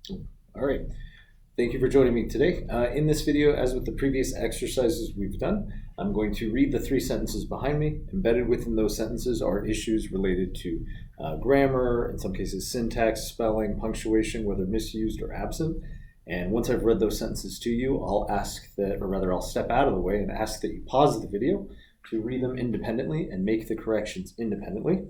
All right. Thank you for joining me today. In this video, as with the previous exercises we've done, I'm going to read the three sentences behind me. Embedded within those sentences are issues related to grammar, in some cases syntax, spelling, punctuation, whether misused or absent. And once I've read those sentences to you, I'll ask that, or rather I'll step out of the way and ask that you pause the video to read them independently and make the corrections independently.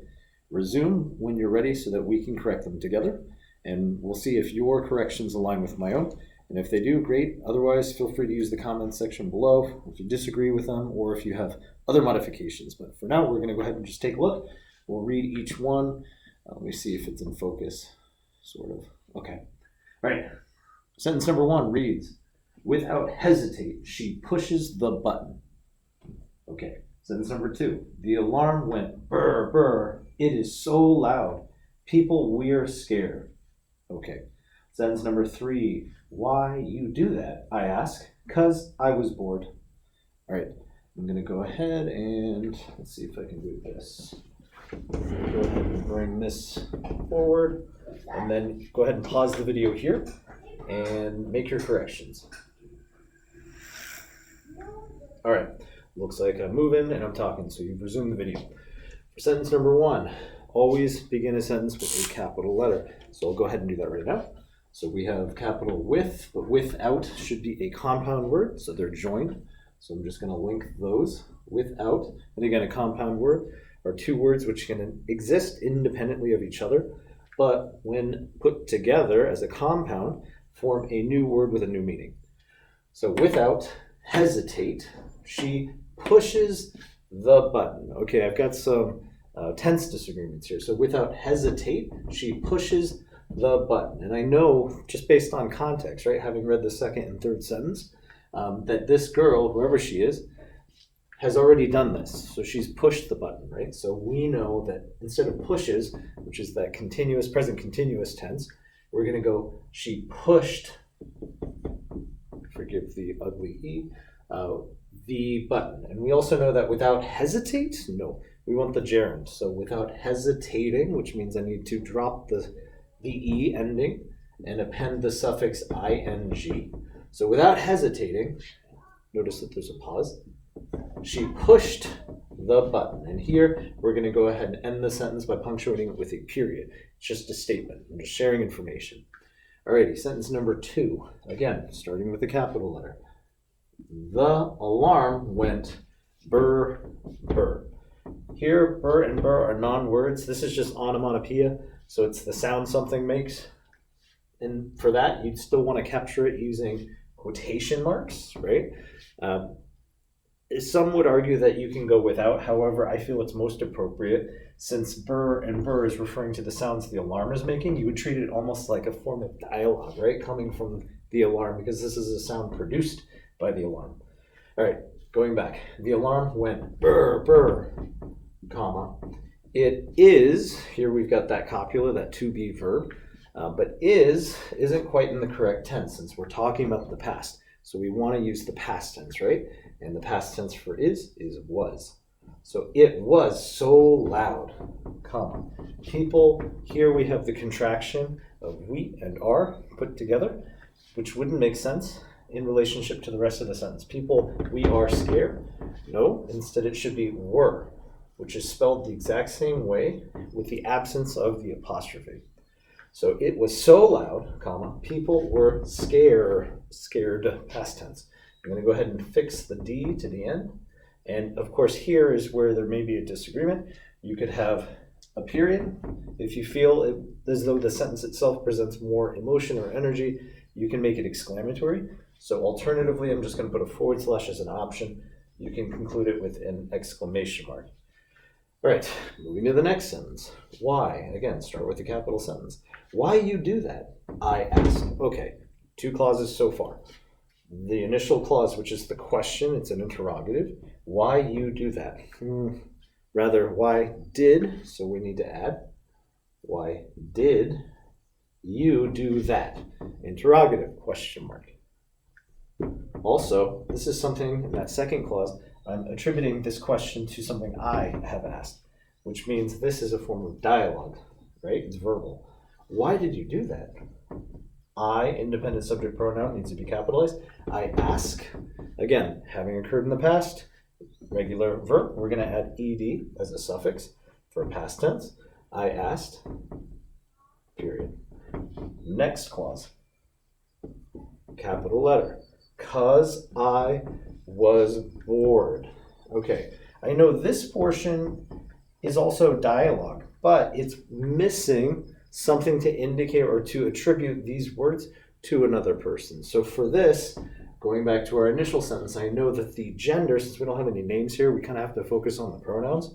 Resume when you're ready so that we can correct them together. And we'll see if your corrections align with my own. And if they do, great. Otherwise, feel free to use the comments section below if you disagree with them or if you have other modifications. But for now, we're going to go ahead and just take a look. We'll read each one. Let me see if it's in focus, sort of. Okay. All right. Sentence number 1 reads, "Without hesitate, she pushes the button." Okay. Sentence number 2, "The alarm went burr, burr. It is so loud. People, we're scared." Okay. Sentence number 3, "Why you do that?" I ask, "'Cause I was bored." All right, I'm gonna go ahead and let's see if I can do this. Go ahead and bring this forward and then go ahead and pause the video here and make your corrections. All right, looks like I'm moving and I'm talking, so you've resumed the video. For sentence number 1, always begin a sentence with a capital letter. So I'll go ahead and do that right now. So we have capital with, but without should be a compound word, so they're joined. So I'm just going to link those. Without, and again, a compound word are two words which can exist independently of each other, but when put together as a compound, form a new word with a new meaning. So without hesitate, she pushes the button. Okay, I've got some tense disagreements here. So without hesitate, she pushes the button. And I know, just based on context, right, having read the second and third sentence, that this girl, whoever she is, has already done this. So she's pushed the button, right? So we know that instead of pushes, which is that continuous, present continuous tense, we're going to go, she pushed, forgive the ugly E, the button. And we also know that without hesitate, no, we want the gerund. So without hesitating, which means I need to drop the E ending and append the suffix ing. So without hesitating, notice that there's a pause, she pushed the button. And here we're going to go ahead and end the sentence by punctuating it with a period. It's just a statement. I'm just sharing information. Alrighty, sentence number 2. Again, starting with a capital letter. The alarm went burr, burr. Here, burr and burr are non-words. This is just onomatopoeia, so it's the sound something makes. And for that, you'd still want to capture it using quotation marks, right? Some would argue that you can go without. However, I feel it's most appropriate, since burr and burr is referring to the sounds the alarm is making. You would treat it almost like a form of dialogue, right? Coming from the alarm, because this is a sound produced by the alarm. All right, going back. The alarm went burr, burr, comma. It is, here we've got that copula, that to be verb, but isn't quite in the correct tense since we're talking about the past. So we want to use the past tense, right? And the past tense for is was. So it was so loud, comma. People, here we have the contraction of we and are put together, which wouldn't make sense in relationship to the rest of the sentence. People, we are scared. No, instead it should be were, which is spelled the exact same way with the absence of the apostrophe. So it was so loud, comma, people were scared, past tense. I'm going to go ahead and fix the D to the end. And of course, here is where there may be a disagreement. You could have a period. If you feel as though the sentence itself presents more emotion or energy, you can make it exclamatory. So alternatively, I'm just going to put a forward slash as an option. You can conclude it with an exclamation mark. All right, moving to the next sentence. Why? Again, start with a capital sentence. Why you do that? I ask. Okay, 2 clauses so far. The initial clause, which is the question, it's an interrogative. Why you do that? Rather, why did, so we need to add, why did you do that? Interrogative, question mark. Also, this is something, in that second clause, I'm attributing this question to something I have asked, which means this is a form of dialogue, right? It's verbal. Why did you do that? I, independent subject pronoun, needs to be capitalized. I ask, again, having occurred in the past, regular verb, we're going to add ed as a suffix for past tense. I asked, period. Next clause, capital letter. 'Cause I was bored. Okay, I know this portion is also dialogue, but it's missing something to indicate or to attribute these words to another person. So for this, going back to our initial sentence, I know that the gender, since we don't have any names here, we kind of have to focus on the pronouns.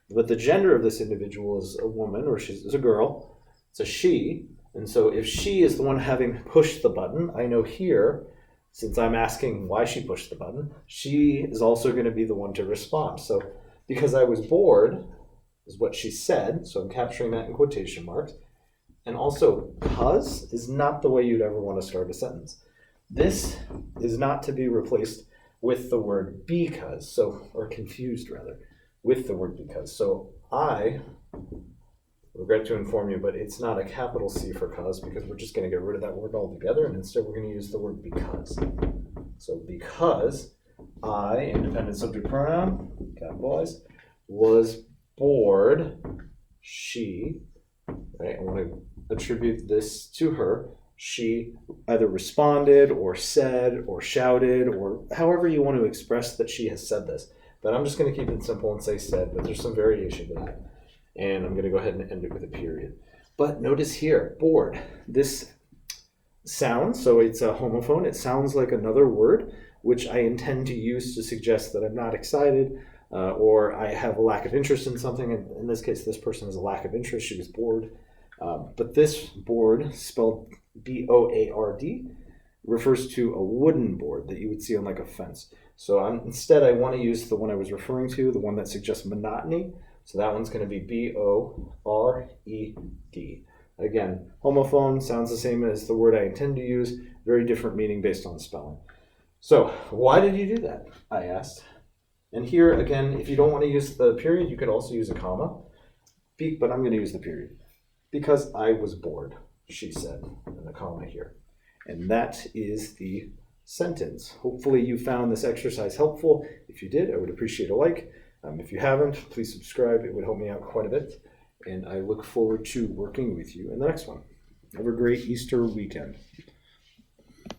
But the gender of this individual is a woman, or she's a girl. It's a she. And so if she is the one having pushed the button, I know here, since I'm asking why she pushed the button, she is also going to be the one to respond. So because I was bored is what she said, so I'm capturing that in quotation marks. And also, 'cause is not the way you'd ever want to start a sentence. This is not to be replaced with the word because, so, or confused rather, with the word because. So I regret to inform you, but it's not a capital C for 'cause, because we're just going to get rid of that word altogether, and instead we're going to use the word because. So because I, independent subject pronoun, capitalized, was bored, she, right? I want to attribute this to her. She either responded or said or shouted or however you want to express that she has said this. But I'm just going to keep it simple and say said, but there's some variation to that. And I'm going to go ahead and end it with a period. But notice here, bored. This sounds, so it's a homophone, it sounds like another word, which I intend to use to suggest that I'm not excited or I have a lack of interest in something. And in this case, this person has a lack of interest. She was bored. But this board, spelled B-O-A-R-D, refers to a wooden board that you would see on like a fence. So instead, I want to use the one I was referring to, the one that suggests monotony. So that one's going to be B-O-R-E-D. Again, homophone sounds the same as the word I intend to use, very different meaning based on the spelling. So why did you do that? I asked. And here, again, if you don't want to use the period, you could also use a comma, but I'm going to use the period. Because I was bored, she said, and a comma here. And that is the sentence. Hopefully you found this exercise helpful. If you did, I would appreciate a like. If you haven't, please subscribe. It would help me out quite a bit. And I look forward to working with you in the next one. Have a great Easter weekend.